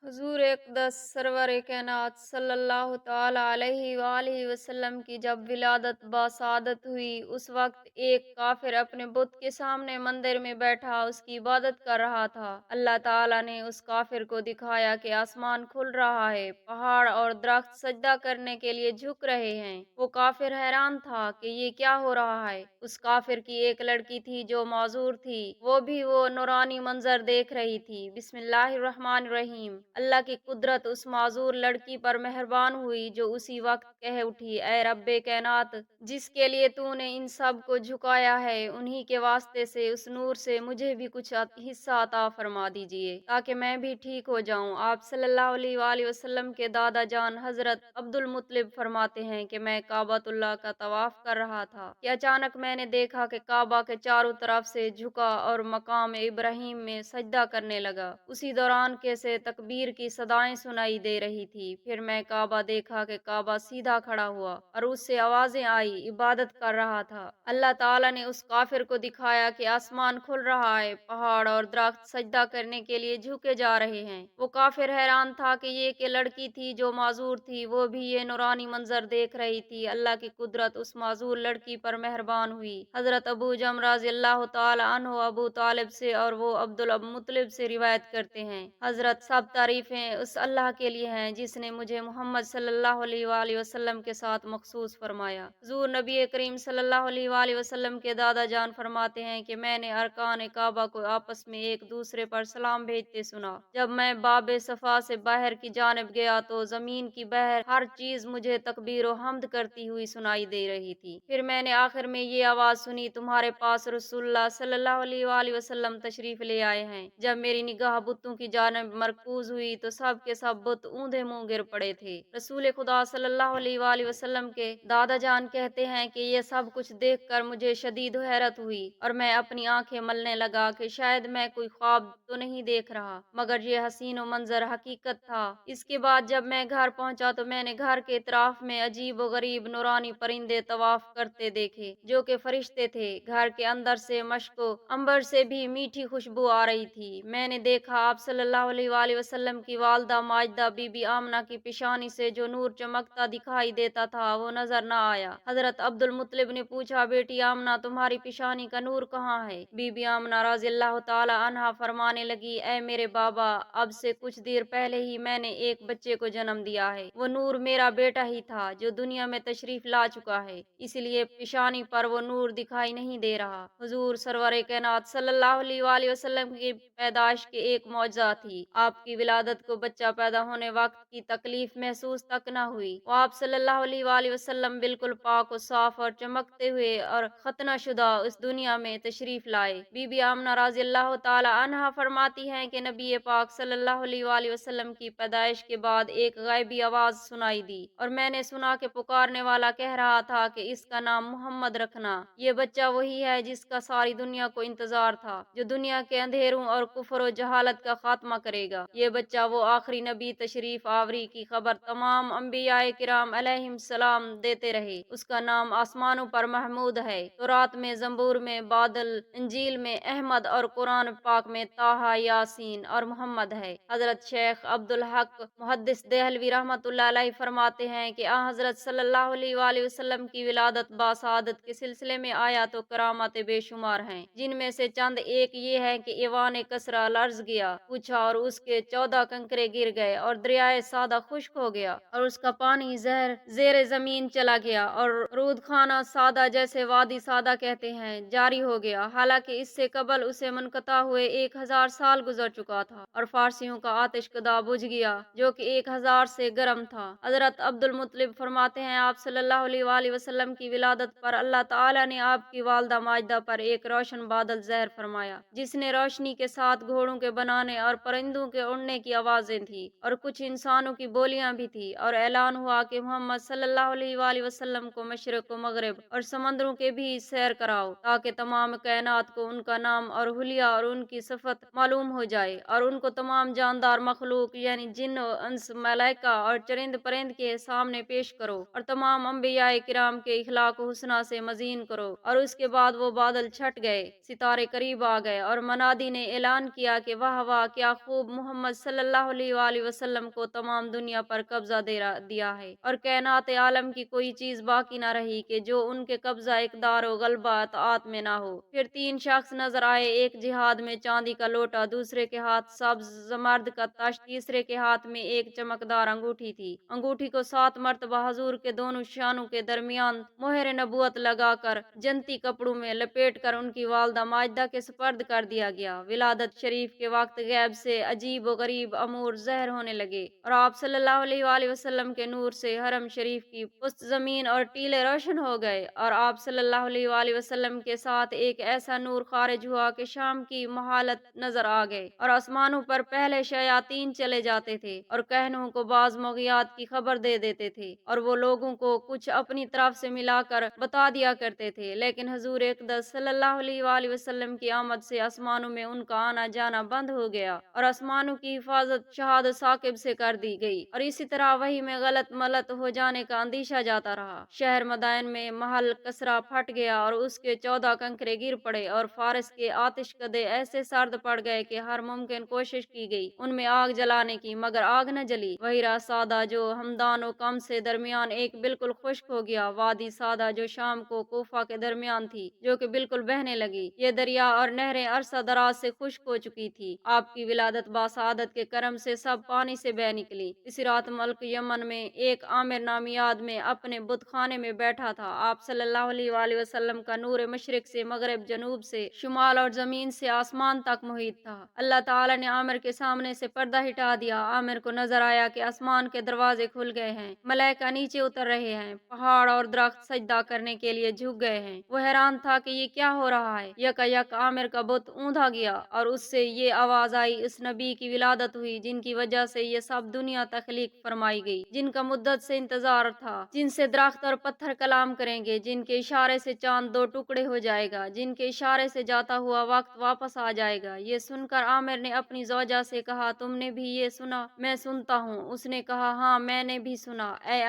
हुजूर अक़दस server कायनात सल्लल्लाहु ताला अलैहि वालैहि वसल्लम की जब विलादत बासादत हुई, उस वक्त एक काफिर अपने बुत के सामने मंदिर में बैठा उसकी इबादत कर रहा था। अल्लाह ताला ने उस काफिर को दिखाया कि आसमान खुल रहा है, पहाड़ और दरख्त सजदा करने के लिए झुक रहे हैं। वो काफिर हैरान था कि ये क्या हो रहा है। उस काफिर की एक लड़की थी जो माजूर थी, वो नूरानी मंजर देख रही थी। बिस्मिल्लाहिर्रहमानिर्रहीम। अल्लाह की कुदरत उस माजूर लड़की पर मेहरबान हुई जो उसी वक्त कह उठी, ऐ रब्बे कैनात, जिसके लिए तूने इन सब को झुकाया है, उन्हीं के वास्ते से उस नूर से मुझे भी कुछ हिस्सा अता फरमा दीजिए ताकि मैं भी ठीक हो जाऊं। आप सल्लल्लाहु अलैहि वसल्लम के दादा जान हजरत अब्दुल मुत्तलिब फरमाते हैं कि मैं काबातुल्लाह का तवाफ कर रहा था कि अचानक मैंने देखा कि काबा के चारों तरफ से झुका और मकाम इब्राहिम में सजदा करने लगा। उसी दौरान कैसे तकबीर की सदाएं सुनाई दे रही थी। फिर मैं काबा देखा कि काबा सीधा खड़ा हुआ और उससे आवाजें आई, इबादत कर रहा था। अल्लाह ताला ने उस काफिर को दिखाया कि आसमान खुल रहा है, पहाड़ और दरख्त सजदा करने के लिए झुके जा रहे हैं। वो काफिर हैरान था कि ये कि लड़की थी जो माजूर थी, वो भी ये नूरानी मंजर देख रही थी। अल्लाह की कुदरत उस माजूर लड़की पर मेहरबान हुई। हजरत अबू जम रज़ी अल्लाह तआला अन्हु अबू तालिब से और वो अब्दुल मुत्तलिब से रिवायत करते हैं, हजरत सब तारीफें उस अल्लाह के लिए हैं जिसने मुझे मोहम्मद सल्लल्लाहु अलैहि वसल्लम के साथ मखसूस फरमाया। हुजूर नबी करीम सल्लल्लाहु अलैहि वसल्लम के दादा जान फरमाते हैं कि मैंने अरकान काबा को आपस में एक दूसरे पर सलाम भेजते सुना। जब मैं बाबे सफा से बाहर की जानिब गया तो जमीन की बहर हर चीज मुझे तकबीर व हमद करती हुई सुनाई दे रही थी। फिर मैंने आखिर में ये आवाज सुनी, तुम्हारे पास रसूलुल्लाह सल्लल्लाहु अलैहि वसल्लम तशरीफ ले आए हैं। जब मेरी निगाह बुतों की जानिब मरकूज हुई तो सब के सब बुत ऊंधे मुंह गिर पड़े थे। रसूल खुदा सल्लल्लाहु अलैहि वसल्लम के दादा जान कहते हैं कि ये सब कुछ देखकर मुझे शदीद हैरत हुई और मैं अपनी आंखें मलने लगा कि शायद मैं कोई ख्वाब तो नहीं देख रहा, मगर ये हसीन व मंजर हकीकत था। इसके बाद जब मैं घर पहुंचा तो मैंने घर के इतराफ में अजीब व गरीब नूरानी परिंदे तवाफ करते देखे जो कि फरिश्ते थे। घर के अंदर से मशको अंबर से भी मीठी खुशबू आ रही थी। मैंने देखा आप सल्लल्लाहु अलैहि वसल्लम की वालदा माजदा बीबी आमना की पेशानी से जो नूर चमकता दिखाई देता था वो नजर न आया। हजरत अब्दुल मुत्तलिब ने पूछा, बेटी आमना, तुम्हारी पेशानी का नूर कहाँ है? बीबी आमना रज़ी अल्लाह ताला अन्हा फरमाने लगी, ऐ मेरे बाबा, अब से कुछ देर पहले ही मैंने एक बच्चे को जन्म दिया है। वो नूर मेरा बेटा ही था जो दुनिया में तशरीफ ला चुका है, इसलिए पेशानी पर वो नूर दिखाई नहीं दे रहा। हुजूर सरवर कायनात सल्लल्लाहु अलैहि वसल्लम की पैदाइश के एक मौजज़ा थी। आपकी विलादत को बच्चा पैदा होने वक्त की तकलीफ महसूस तक न हुई। वो आप सल्लल्लाहु अलैहि वसल्लम बिल्कुल पाक और साफ और चमकते हुए और खतना शुदा इस दुनिया में तशरीफ लाए। बीबी आमना रज़ी अल्लाह ताला अन्हा फरमाती हैं कि नबी पाक सल्लल्लाहु अलैहि वसल्लम की पैदाइश के बाद एक गैबी आवाज सुनाई दी और मैंने सुना कि पुकारने वाला कह रहा था कि इसका नाम मोहम्मद रखना। ये बच्चा वही है जिसका सारी दुनिया को इंतजार था, जो दुनिया के अंधेरों और कुफर और जहालत का खात्मा करेगा। ये बच्चा वो आखिरी नबी तशरीफ आवरी की खबर तमाम अंबियाए किराम अलैहिस्सलाम देते रहे। उसका नाम आसमानों पर महमूद है, तौरात में, जंबूर में, बादल, इंजील में अहमद और कुरान पाक में ताहा, यासीन और मोहम्मद है। हजरत शेख अब्दुल हक मुहद्दिस देहलवी रहमतुल्लाह अलैह फरमाते हैं कि हजरत सल्लल्लाहु अलैहि वसल्लम की विलादत बासादत के सिलसिले में आया तो करामत बेशुमार हैं, जिनमें से चंद एक ये है कि ईवान कसरा लर्ज गया, पूछा और उसके 14 कंकरे गिर गए और दरियाए सादा खुश्क हो गया और उसका पानी जहर जेर जमीन चला गया और रूद खाना सादा, जैसे वादी सादा कहते हैं, जारी हो गया। हालांकि इससे कबल उसे मुनक़ता हुए 1000 साल गुजर चुका था और फारसियों का आतिश कदा बुझ गया जो कि 1000 से गर्म था। हजरत अब्दुल मुत्तलिब फरमाते हैं, आप सल्लल्लाहु अलैहि वसल्लम की विलादत पर अल्लाह ताला ने आपकी वालदा माजदा पर एक रोशन बादल ज़हर फरमाया, जिसने रोशनी के साथ घोड़ों के बनाने और परिंदों के उड़ने की आवाजें थी और कुछ इंसानों की बोलियां भी थी। और ऐलान हुआ कि मोहम्मद सल्लल्लाहु अलैहि वसल्लम को मशरिक व मगरिब और समंदरों के भी सैर कराओ ताकि तमाम कायनात को उनका नाम और हुलिया और उनकी सिफत मालूम हो जाए और उनको तमाम जानदार मखलूक यानी जिन अंस मलाइका और चरिंद परिंद के सामने पेश करो और तमाम अंबियाए किराम के इखलाक हुस्ना से मजीन करो। और उसके बाद वो बादल छट गए, सितारे करीब आ गए और मनादी ने ऐलान किया कि वाह वाह, क्या खूब मोहम्मद सल्लल्लाहु अलैहि वसल्लम को तमाम दुनिया पर कब्जा दिया है और कायनात आलम की कोई चीज बाकी ना रही कि जो उनके कब्जा इकदार व गलबा अताअत में ना हो। फिर तीन शख्स नजर आए, एक जिहाद में चांदी का लोटा, दूसरे के हाथ सब्ज जमर्द का तश्त, तीसरे के हाथ में एक चमकदार अंगूठी थी। अंगूठी को 7 मरतबा हजूर के दोनों शानों के दरमियान मोहर नबुवत लगाकर जन्नती कपड़ों में लपेट कर उनकी वालदा माजिदा के सुपर्द कर दिया गया। विलादत शरीफ के वक्त गैब से अजीब व गरीब अमूर ज़हर होने लगे और आप सल्लल्लाहु अलैहि वसल्लम के नूर से हरम शरीफ की पुस्त जमीन और टीले रोशन हो गए और आप सल्लल्लाहु अलैहि वसल्लम के साथ एक ऐसा नूर खारिज हुआ कि शाम की महालत नजर आ गए और आसमानों पर पहले शयातीन चले जाते थे और कहनों को बाज मौगियात की खबर दे देते थे और वो लोगों को कुछ अपनी तरफ से मिलाकर बता दिया करते थे। लेकिन हजूर अक़दस सल्लल्लाहु अलैहि वसल्लम की आमद से आसमानों में उनका आना जाना बंद हो गया और आसमानों की हिफाजत शहाद साकिब से कर दी गई और इसी तरह वही में गलत मलत हो जाने का अंदेशा जाता रहा। शहर मदाइन में महल कसरा फट गया और उसके 14 कंकरे गिर पड़े और फारस के आतिश कदे ऐसे सर्द पड़ गए कि हर मुमकिन कोशिश की गई उनमें आग जलाने की, मगर आग न जली। वही राह सादा जो हमदान और कम से दरमियान एक बिल्कुल खुश्क हो गया, वादी सादा जो शाम को कोफा के दरमियान थी जो कि बिल्कुल बहने लगी। ये दरिया और नहरें अरसा दराज से खुश्क हो चुकी थी। आपकी विलादत बासादत के करम से सब पानी से बह निकली। इसी रात मुल्क यमन में एक आमिर नामी आदमी अपने बुत खाने में बैठा था। आप सल्लल्लाहु अलैहि वसल्लम का नूर मशरिक से मगरिब, जनूब से शुमाल और जमीन से आसमान तक मुहित था। अल्लाह ताला ने आमिर के सामने से पर्दा हटा दिया। आमिर को नजर आया कि आसमान के दरवाजे खुल गए हैं, मलाइका नीचे उतर रहे हैं, पहाड़ और दरख्त सजदा करने के लिए झुक गए हैं। वो हैरान था कि ये क्या हो रहा है। यकायक आमिर का बुत ऊंधा गया और उससे ये आवाज आई, इस नबी की विलादत हुई जिनकी वजह से ये सब दुनिया तख्लीक फरमाई गई, जिनका मुद्दत से इंतजार था, जिनसे दरख्त और पत्थर कलाम करेंगे, जिनके इशारे से चांद दो टुकड़े हो जाएगा, जिनके इशारे से जाता हुआ वक्त वापस आ जाएगा। ये सुनकर आमिर ने अपनी ज़ौजा से कहा, तुमने भी ये सुना? मैं सुनता हूँ। उसने कहा, हाँ मैंने भी सुना। ए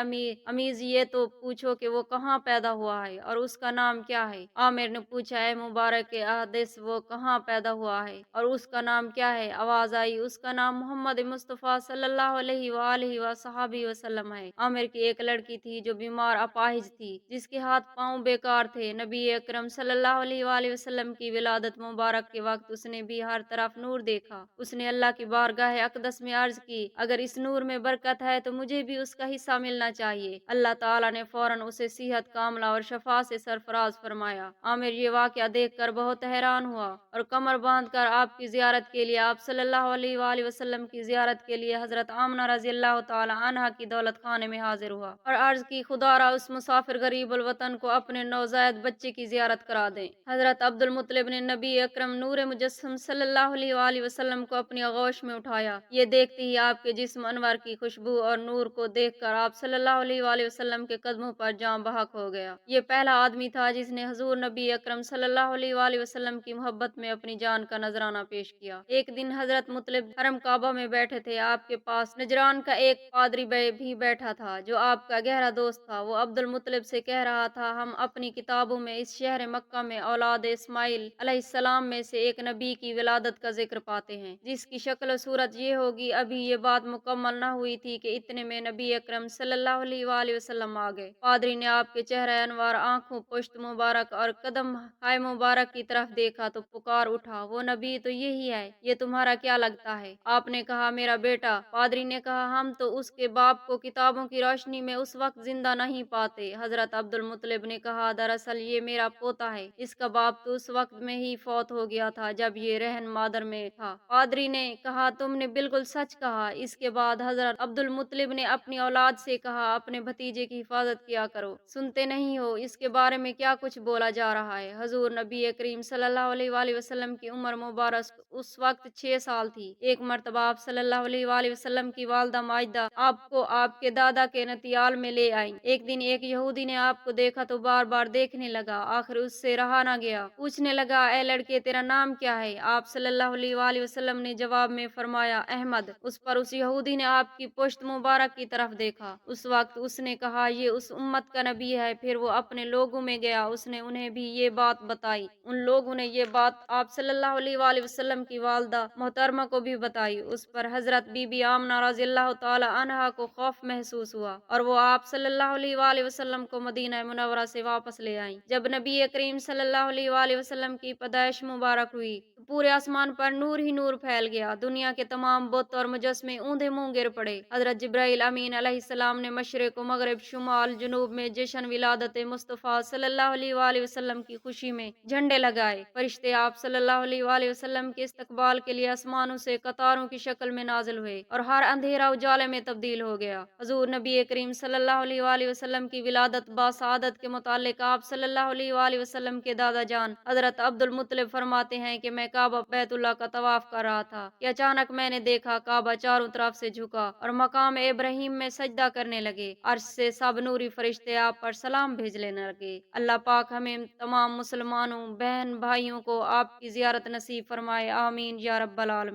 अमीज, ये तो पूछो कि वो कहाँ पैदा हुआ है और उसका नाम क्या है। आमिर ने पूछा, ए मुबारक के अहदिस, वो कहाँ पैदा हुआ है और उसका नाम क्या है? आवाज आई, उसका नाम मोहम्मद मुस्तफ़ा सल्लल्लाहु अलैहि वसल्लम है। आमिर की एक लड़की थी जो बीमार अपाहिज थी, जिसके हाथ पांव बेकार थे। नबी अकरम सल्लल्लाहु अलैहि वसल्लम की विलादत मुबारक के वक्त उसने भी हर तरफ नूर देखा। उसने अल्लाह की बारगाह अक़दस में अर्ज की, अगर इस नूर में बरकत है तो मुझे भी उसका हिस्सा मिलना चाहिए। अल्लाह ताला ने फौरन उसे सेहत कामला और शफा से सरफराज फरमाया। आमिर ये वाक़या देखकर बहुत हैरान हुआ और कमर बांध कर आपकी जियारत के लिए, आप सल्लल्लाहु अलैहि वसल्लम की जियारत के लिए हजरत आमना रज़ी अल्लाह ताला अन्हा की दौलत खाने में हाजिर हुआ और अर्ज की, खुदारा उस मुसाफिर गरीबुल वतन को अपने नौज़ायद बच्चे की जियारत करा दें। हजरत अब्दुल मुत्तलिब ने नबी अकरम नूर मुजस्सम सल्लल्लाहु अलैहि वसल्लम को अपनी आगोश में उठाया। ये देखते ही आपके जिस्म अनवर की खुशबू और नूर को देखकर आप सल्लल्लाहु अलैहि वसल्लम के कदमों पर जां बहक हो गया। ये पहला आदमी था जिसने हुजूर नबी अकरम सल्लल्लाहु अलैहि वसल्लम की मोहब्बत में अपनी जान का नजराना पेश किया। एक दिन हजरत मुत्तलिब हरम काबा में बैठे थे। आपके पास नजरान का एक पादरी भी बैठा था जो आपका गहरा दोस्त था। वो अब्दुल मुत्तलिब से कह रहा था, हम अपनी किताबों में इस शहर मक्का में औलाद इस्माइल अलैहिस्सलाम में से एक नबी की विलादत का जिक्र पाते हैं, जिसकी शक्ल और सूरत ये होगी। अभी ये बात मुकम्मल न हुई थी कि इतने में नबी अकरम सल्लल्लाहु अलैहि वसल्लम आ गए। पादरी ने आपके चेहरे अनवर, आंखों, पुश्त मुबारक और कदम हाय मुबारक की तरफ देखा तो पुकार उठा, वो नबी तो यही है, ये तुम्हारा क्या लगता है? आपने कहा, मेरा बेटा। पादरी ने कहा, हम तो उसके बाप को किताबों की रोशनी में उस वक्त जिंदा नहीं पाते। हजरत अब्दुल मुत्तलिब ने कहा, दरअसल ये मेरा पोता है, इसका बाप तो उस वक्त में ही फौत हो गया था जब ये रहन मादर में था। पादरी ने कहा, तुमने बिल्कुल सच कहा। इसके बाद हजरत अब्दुल मुत्तलिब ने अपनी औलाद से कहा, अपने भतीजे की हिफाजत किया करो, सुनते नहीं हो इसके बारे में क्या कुछ बोला जा रहा है। हजूर नबी करीम सल्लल्लाहु अलैहि वसल्लम की उम्र मुबारक उस वक्त 6 साल थी। एक मर्तबा आप सल्लल्लाहु अलैहि वसल्लम की वालदा माजिदा आपको आपके दादा के नतियाल में ले आई। एक दिन एक यहूदी ने आपको देखा तो बार बार देखने लगा, आखिर उससे रहा ना गया। पूछने लगा, ए लड़के, तेरा नाम क्या है? आप सल्लल्लाहु अलैहि वसल्लम ने जवाब में फरमाया, अहमद। उस पर उस यहूदी ने आपकी पुश्त मुबारक की तरफ देखा। उस वक्त उसने कहा, ये उस उम्मत का नबी है। फिर वो अपने लोगों में गया, उसने उन्हें भी ये बात बताई। उन लोगों ने ये बात आप सल्लल्लाहु अलैहि वसल्लम की वालदा मोहतरमा को भी बताई। आई। उस पर हजरत बीबी आमना रज़ी अल्लाह ताला अन्हा को खौफ महसूस हुआ और वो आप सल्लल्लाहु अलैहि वसल्लम को मदीना मुनव्वरा से वापस ले आईं। जब नबी करीम सल्लल्लाहु अलैहि वसल्लम की पैदाइश मुबारक हुई तो पूरे आसमान पर नूर ही नूर फैल गया। दुनिया के तमाम बुत और मुजस्मे ऊंधे मुंह गिर पड़े। हजरत जिब्राइल अमीन अलैहिस्सलाम ने मशरिक मगरिब शुमाल जुनूब में जश्न विलादत मुस्तफ़ा सल्लल्लाहु अलैहि वसल्लम की खुशी में झंडे लगाए। फरिश्ते आप सल्लल्लाहु अलैहि वसल्लम के इस्तकबाल के लिए आसमानों से कतारों की शक्ल में नाजिल हुए और हर अंधेरा उजाले में तब्दील हो गया। हजूर नबी करीम सल्लल्लाहु अलैहि वसल्लम की विलादत बासादत के मुतालिक आप सल्लल्लाहु अलैहि वसल्लम के दादा जान हजरत अब्दुल मुत्तलिब फरमाते हैं कि मैं काबा बैतुल्लाह का तवाफ कर रहा था कि अचानक मैंने देखा काबा चारों तरफ से झुका और मकाम इब्राहिम में सजदा करने लगे। अर्श से सब नूरी फरिश्ते आप पर सलाम भेजने लगे। अल्लाह पाक हमें तमाम मुसलमानों बहन भाइयों को आपकी जियारत नसीब फरमाए। आमीन या रब्बल आलमीन।